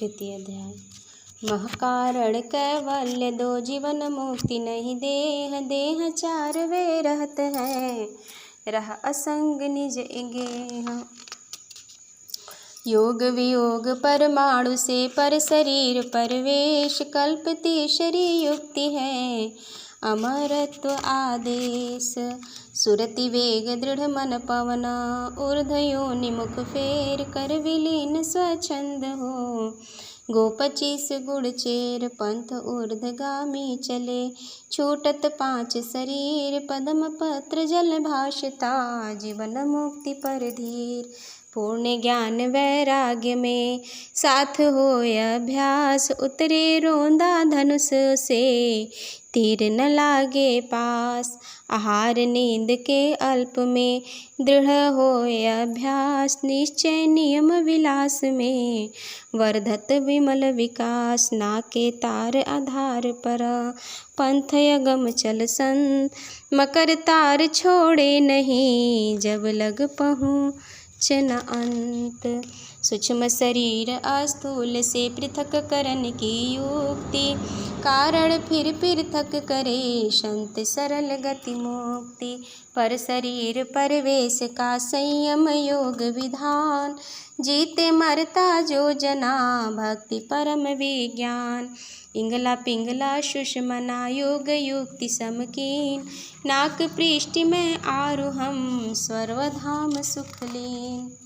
तृतीय अध्याय। महकारण कैवल्य दो जीवन मुक्ति नहीं देह, देह चार वे रहत है, रह असंग निज गेह। योग वियोग परमाणु से पर शरीर परवेश, कल्पती शरीर युक्ति है अमरत्व आदेश। सुरति वेग दृढ़ मन पवन, ऊर्ध योनि मुख फेर, कर विलीन स्वच्छंद हो। गोपचीस गुण चेर पंथ ऊर्ध्वगामी चले, छूटत पांच शरीर पद्म पत्र जल भाषता, जीवन मुक्ति पर धीर। पूर्ण ज्ञान वैराग्य में साथ होय अभ्यास, उतरे रोंदा धनुष से तीर न लागे पास। आहार नींद के अल्प में दृढ़ होय अभ्यास, निश्चय नियम विलास में वर्धत विमल विकास। नाके तार आधार पर पंथ अगम चल संत, मकर तार छोड़े नहीं जब लग पहुँच न अंत। सूक्ष्म शरीर अस्थूल से पृथक करन की युक्ति, कारण फिर पृथक करे संत सरल गति मुक्ति। पर शरीर परवेश का संयम योग विधान, जीते मरता जो जना भक्ति परम विज्ञान। इंगला पिंगला सुषमना योग युक्ति समकीन, नाक पृष्ठ में आरुहम सर्वधाम सुख लीन।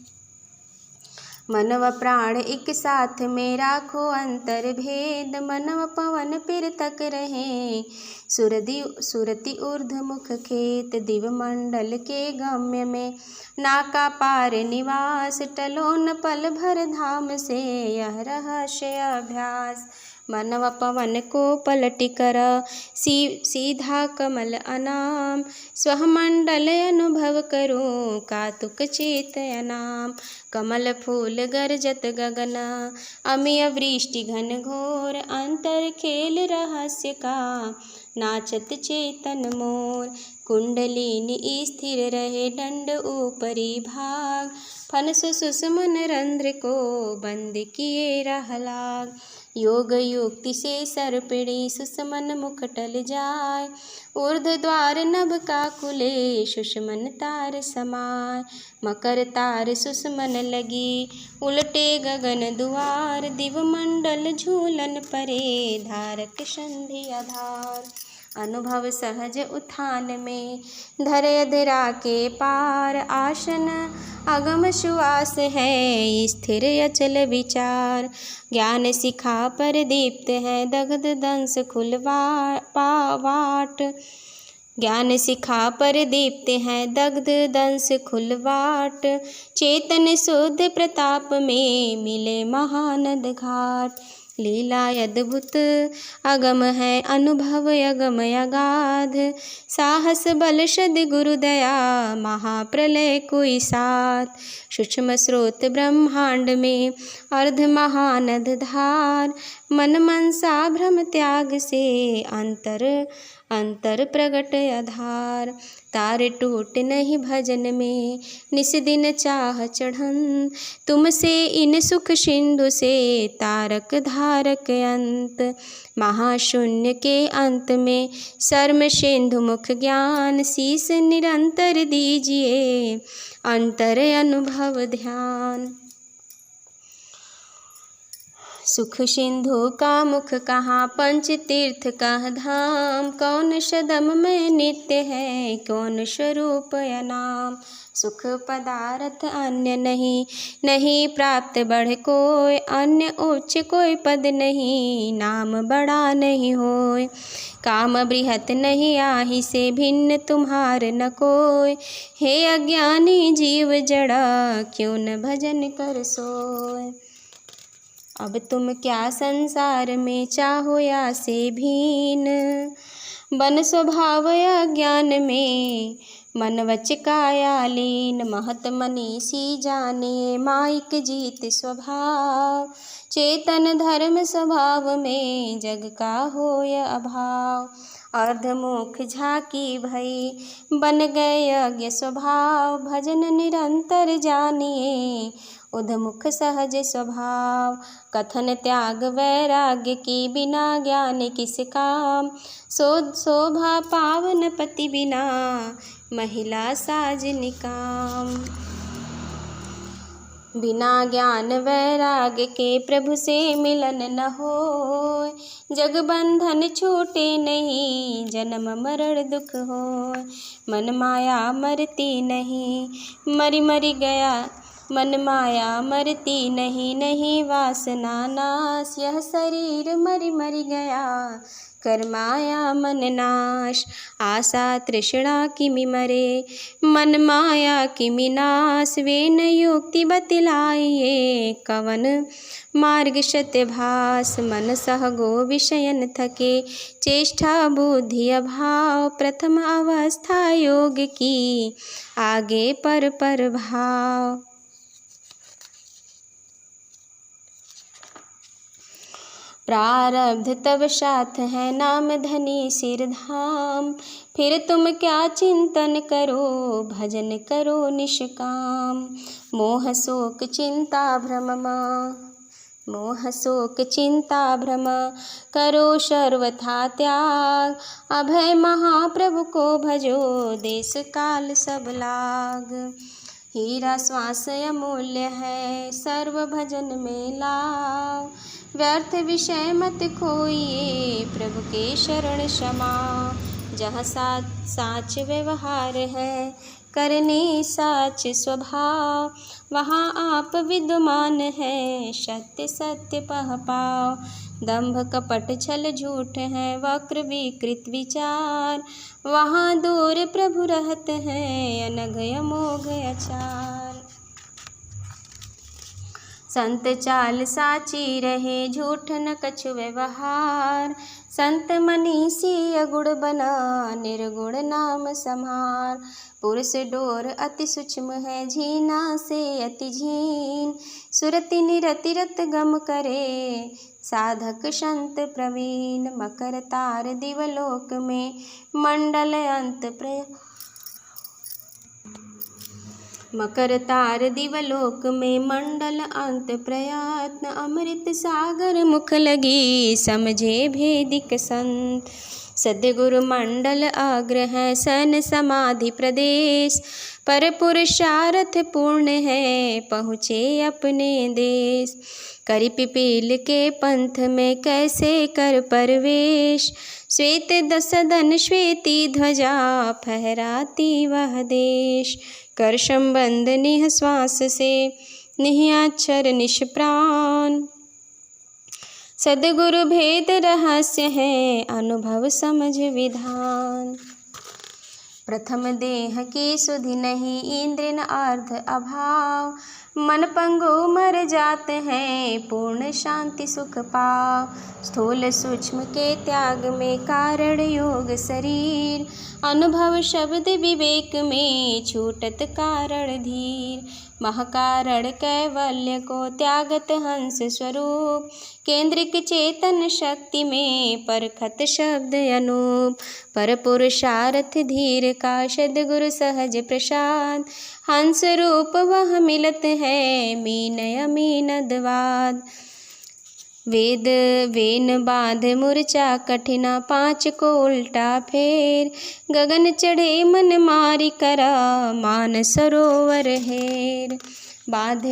मन व प्राण एक साथ में राखो अंतर भेद, मन व पवन पृथक रहे सुरति ऊर्ध मुख खेत। दिव मंडल के गम्य में नाका पार निवास, टलो न पल भर धाम से यह रहस्य अभ्यास। मन व पवन को पलटि कर सीधा कमल अनाम, स्वमंडल अनुभव करो कातुक चेत अनाम। कमल फूल गरजत गगन अमिय वृष्टि घन घोर, अंतर खेल रहस्य का नाचत चेतन मोर। कुंडलिनी स्थिर रहे दंड ऊपरी भाग, फन सुषुम्न रंध्र को बंद किए रहलाग। योग युक्ति से सर्पिणी सुषुम्न मुख टल जाय, ऊर्ध द्वार नभ का कुले सुषुम्न तार समाय। मकर तार सुषुम्न लगी उलटे गगन दुआर, दिव मंडल झूलन परे धारक संधि आधार। अनुभव सहज उत्थान में धरे अधरा के पार, आसन अगम सुवास है स्थिर अचल विचार। ज्ञान शिखा पर दीप्त है दग्ध दंश खुलवाट, ज्ञान शिखा पर दीप्त है दग्ध दंश खुलवाट। चेतन शुद्ध प्रताप में मिले महानद घाट, लीला अद्भुत अगम है अनुभव अगम अगाध। साहस बल सद्गुरु दया महाप्रलय कोई साथ, सूक्ष्म स्रोत ब्रह्मांड में अर्ध महानद धार। मन मनसा भ्रम त्याग से अंतर प्रगट आधार। तार टूट नहीं भजन में निस दिन चाह चढ़न, तुमसे इन सुख सिंधु से तारक धारक अंत। महाशून्य के अंत में सर्म सिंधु मुख ज्ञान, शीस निरंतर दीजिए अंतर अनुभव ध्यान। सुख सिंधु का मुख कहाँ पंच तीर्थ का धाम, कौन सदम में नित्य है कौन स्वरूप अनाम। सुख पदार्थ अन्य नहीं प्राप्त बढ़ कोई, अन्य उच्च कोई पद नहीं नाम बड़ा नहीं होय। काम बृहत नहीं आहि से भिन्न तुम्हार न कोय, हे अज्ञानी जीव जड़ा क्यों न भजन कर सोय। अब तुम क्या संसार में चाहो या से भीन, बन स्वभाव अज्ञान में मन वच काया लीन, महत मनीषी जाने, माइक जीत स्वभाव। चेतन धर्म स्वभाव में, जग का होय अभाव। अर्धमुख झाकी भई, बन गए यज्ञ स्वभाव। भजन निरंतर जानिए, उधमुख सहज स्वभाव। कथन त्याग वैराग्य की, बिना ज्ञान किस काम। शोभा पावन पति बिना, महिला साज निकाम। बिना ज्ञान वैराग्य के, प्रभु से मिलन न होय। जग बंधन छूटे नहीं, जन्म मरण दुख होय। मन माया मरती नहीं, मरि मरि गया। मन माया मरती नहीं, नहीं वासना नाश। यह शरीर मरि मरि गया, कर माया मन नाश। आशा तृष्णा किमि मरे, मन माया किमि नाश। वे न युक्ति बतलाइए, कवन मार्ग सत्यभास। मन सहगो विषयन थके, चेष्टा बुद्धि अभाव। प्रथम अवस्था योग की, आगे पर भाव। प्रारब्ध तब साथ है, नाम धनी सिर धाम। फिर तुम क्या चिंतन करो, भजन करो निष्काम। मोह शोक चिंता भ्रम, मोह शोक चिंता भ्रम। करो सर्वथा त्याग, अभय महाप्रभु को भजो। देश काल सब लाग, हीरा श्वास अमूल्य है, सर्व भजन में लाभ। व्यर्थ विषय मत खोइए, प्रभु के शरण क्षमा। जहाँ साच व्यवहार है, करने साच स्वभाव। वहाँ आप विद्यमान है, सत्य सत्य पह पाओ। दंभ कपट छल झूठ है, वक्र विकृत विचार। वहाँ दूर प्रभु रहत हैं, अनघ अमोघ अचार। संत चाल साची रहे, झूठ न कछु व्यवहार। संत मनीषी अगुण बना, निर्गुण नाम समार। पुरुष डोर अति सूक्ष्म है, झीना से अति झीन। सुरति निरति रत गम करे, साधक संत प्रवीण। मकर तार दिवलोक में, मंडल अंत मकर तार दिवलोक में, मंडल अंत प्रयत्न। अमृत सागर मुख लगी, समझे भेदिक संत। सद्गुरु मंडल आग्रह है, सन समाधि प्रदेश। पर पुरुषार्थ पूर्ण है, पहुँचे अपने देश। करि पिपील के पंथ में, कैसे कर प्रवेश। श्वेत सदन श्वेती ध्वजा, फहराती वह देश। कर संबंध निह श्वास से, निह्याक्षर निष्प्राण। सद्गुरु भेद रहस्य है, अनुभव समझ विधान। प्रथम देह की सुधि नहीं, इंद्र न अर्ध अभाव। मन पंगु मर जाते हैं, पूर्ण शांति सुख पाव। स्थूल सूक्ष्म के त्याग में, कारण योग शरीर। अनुभव शब्द विवेक में, छूटत कारण धीर। महाकारण कैवल्य को, त्यागत हंस स्वरूप। केंद्रिक चेतन शक्ति में, परखत शब्द अनूप। पर पुरुषार्थ धीर का, सद्गुरु सहज प्रसाद। हंस रूप वह मिलत है, मीन अमीनदवाद। वेद वेन बाध मूर्छा कठिना, पाँच को उल्टा फेर। गगन चढ़े मन मारी करा, मान सरोवर हेर। बाध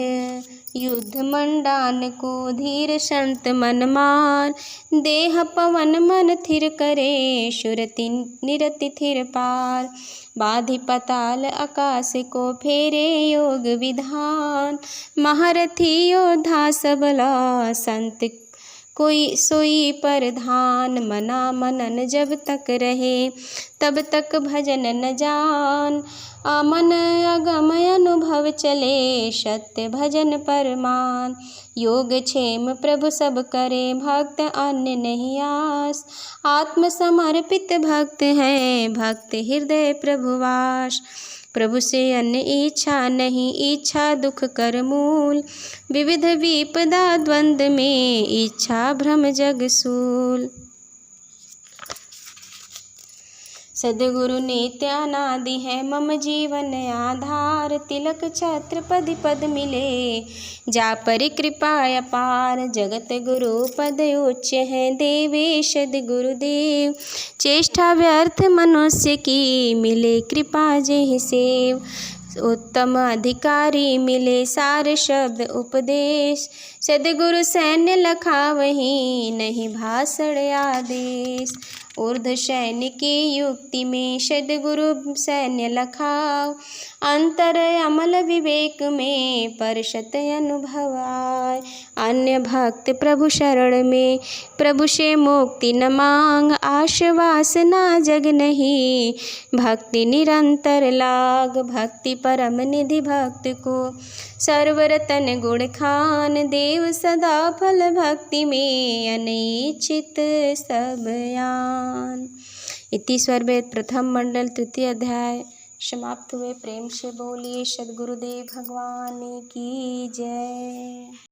युद्ध मंडान को, धीर संत मन मार। देह पवन मन थिर करे, सुरति निरति थिर पार। बाधि पताल आकाश को, फेरे योग विधान। महारथी योद्धा सबला, संत कोई सोई पर ध्यान, मना मनन जब तक रहे, तब तक भजन न जान। मन अगम अनुभव चले, सत्य भजन परमान। योग क्षेम प्रभु सब करे, भक्त अन्य नहीं आस। आत्म समर्पित भक्त है, भक्त हृदय प्रभुवास। प्रभु से अन्य इच्छा नहीं, इच्छा दुख कर मूल। विविध विपदा द्वंद्व में, इच्छा भ्रम जग सूल। सद्गुरु नित्य अनादि है, मम जीवन आधार। तिलक छत्र पद पद मिले, जा पर कृपा अपार। जगत गुरु पद उच्च है, देवे सद्गुरुदेव। चेष्टा व्यर्थ मनुष्य की, मिले कृपा जेहि सेव। उत्तम अधिकारी मिले, सार शब्द उपदेश। सद्गुरु सैन्य लखावही, नहीं भाषण आदेश। ऊर्ध्व सैन्य की युक्ति में, सद्गुरु सैन्य लखाव। अंतर अमल विवेक में, परशत अनुभव आय। अन्य भक्त प्रभु शरण में, प्रभु से मुक्ति न मांग। आश वासना जग नहीं, भक्ति निरंतर लाग। भक्ति परम निधि भक्त को, सर्वरतन गुण खान। देव सदा फल भक्ति में, अनिच्छित सब यान। इति स्वरवेद प्रथम मंडल तृतीय अध्याय समाप्त हुए। प्रेम से बोलिए सद्गुरुदेव भगवान की जय।